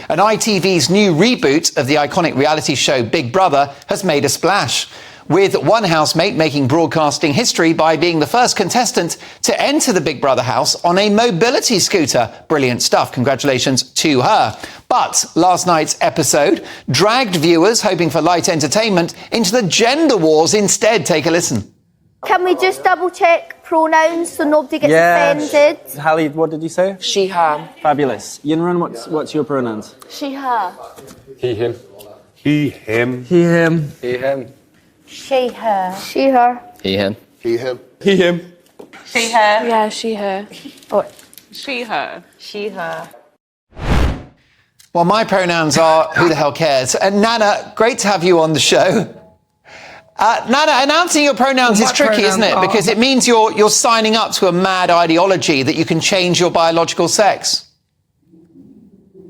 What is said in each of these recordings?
And ITV's new reboot of the iconic reality show Big Brother has made a splash, with one housemate making broadcasting history by being the first contestant to enter the Big Brother house on a mobility scooter. Brilliant stuff. Congratulations to her. But last night's episode dragged viewers hoping for light entertainment into the gender wars instead. Take a listen. Can we just double check pronouns so nobody gets offended? Hallie, what did you say? She, her. Fabulous. Yinran, what's your pronouns? She, her. He, him. He, him. He, him. He, him. She, her. She, her. He, him. He, him. He, him. She, her. Yeah, she, her. Or she, her. She, her. Well, my pronouns are who the hell cares. And Nana, great to have you on the show. Nana, announcing your pronouns is tricky, isn't it? Because it means you're signing up to a mad ideology that you can change your biological sex.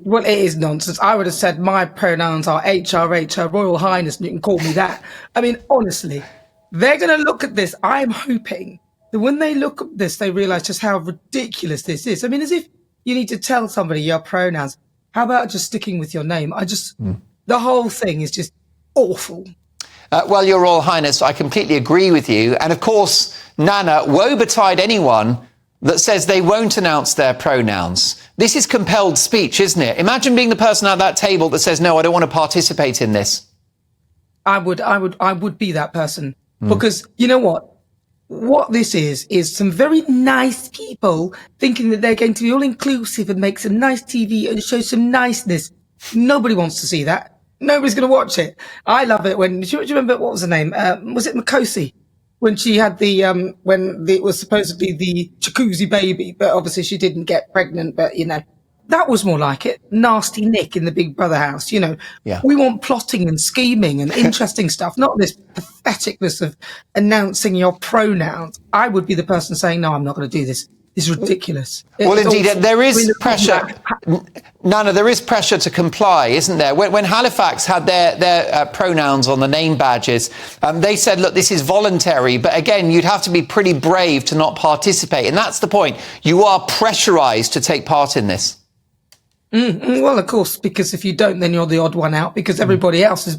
Well, it is nonsense. I would have said my pronouns are HRH, Her Royal Highness, and you can call me that. I mean, honestly, they're going to look at this. I'm hoping that when they look at this, they realise just how ridiculous this is. I mean, as if you need to tell somebody your pronouns. How about just sticking with your name? The whole thing is just awful. Well, Your Royal Highness, I completely agree with you. And of course, Nana, woe betide anyone that says they won't announce their pronouns. This is compelled speech, isn't it? Imagine being the person at that table that says, no, I don't want to participate in this. I would be that person. Because you know what? What this is some very nice people thinking that they're going to be all inclusive and make some nice TV and show some niceness. Nobody wants to see that. Nobody's going to watch it. I love it when, do you remember, what was her name? Was it Makosi? When she had when it was supposedly the jacuzzi baby, but obviously she didn't get pregnant, but you know, that was more like it. Nasty Nick in the Big Brother house, you know. Yeah. We want plotting and scheming and interesting stuff, not this patheticness of announcing your pronouns. I would be the person saying, no, I'm not going to do this. It's ridiculous. Well, indeed, there is pressure. Nana, there is pressure to comply, isn't there? When Halifax had their pronouns on the name badges, they said, look, this is voluntary. But again, you'd have to be pretty brave to not participate. And that's the point. You are pressurised to take part in this. Well, of course, because if you don't, then you're the odd one out, because everybody else is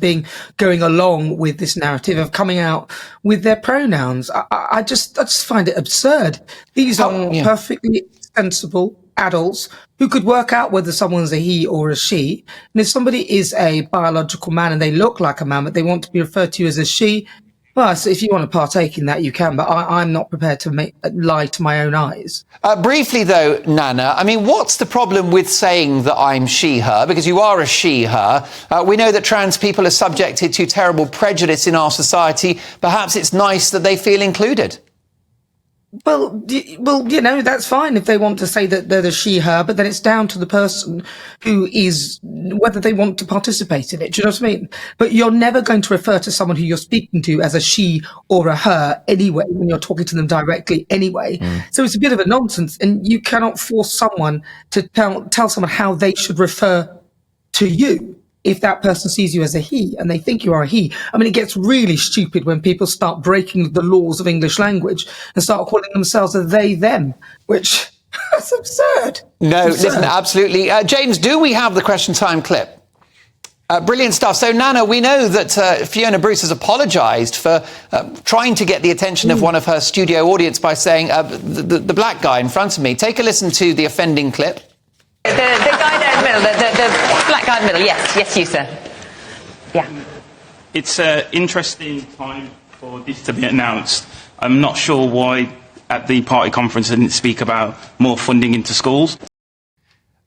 going along with this narrative of coming out with their pronouns. I just find it absurd. These are perfectly sensible adults who could work out whether someone's a he or a she. And if somebody is a biological man and they look like a man, but they want to be referred to as a she, well, so if you want to partake in that, you can, but I'm not prepared to lie to my own eyes. Briefly, though, Nana, I mean, what's the problem with saying that I'm she, her? Because you are a she, her. We know that trans people are subjected to terrible prejudice in our society. Perhaps it's nice that they feel included. Well, you know, that's fine if they want to say that they're the she, her, but then it's down to the person who is, whether they want to participate in it. Do you know what I mean? But you're never going to refer to someone who you're speaking to as a she or a her anyway, when you're talking to them directly anyway. So it's a bit of a nonsense, and you cannot force someone to tell someone how they should refer to you. If that person sees you as a he and they think you are a he. I mean, it gets really stupid when people start breaking the laws of English language and start calling themselves a they, them, which that's absurd. No, it's absurd. Listen, absolutely. James, do we have the question time clip? Brilliant stuff. So, Nana, we know that Fiona Bruce has apologised for trying to get the attention of one of her studio audience by saying, the black guy in front of me. Take a listen to the offending clip. The guy there in the middle, the black guy in the middle, yes, you, sir. Yeah. It's an interesting time for this to be announced. I'm not sure why at the party conference I didn't speak about more funding into schools.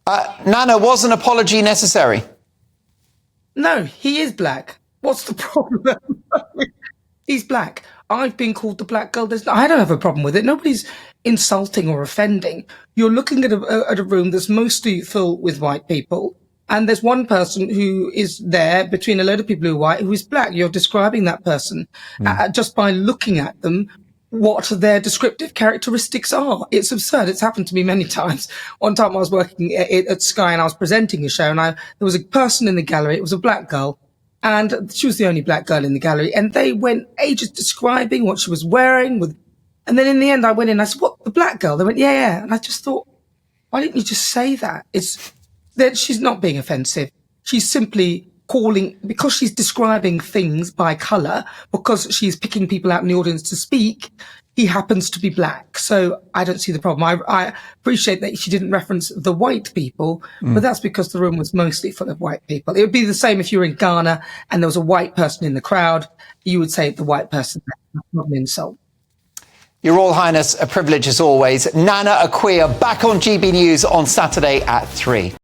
Nana, was an apology necessary? No, he is black. What's the problem? He's black. I've been called the black girl. I don't have a problem with it. Nobody's insulting or offending. You're looking at a room that's mostly filled with white people, and there's one person who is there between a load of people who are white who is black. You're describing that person just by looking at them, what their descriptive characteristics are. It's absurd. It's happened to me many times. One time I was working at Sky and I was presenting a show, and there was a person in the gallery. It was a black girl. And she was the only black girl in the gallery. And they went ages describing what she was wearing. And then in the end, I went in and I said, what, the black girl? They went, yeah. And I just thought, why didn't you just say that? It's that she's not being offensive. She's simply calling, because she's describing things by colour, because she's picking people out in the audience to speak, he happens to be black. So I don't see the problem. I appreciate that she didn't reference the white people, but that's because the room was mostly full of white people. It would be the same if you were in Ghana and there was a white person in the crowd. You would say the white person, that's not an insult. Your Royal Highness, a privilege as always. Nana Akua back on GB News on Saturday at 3.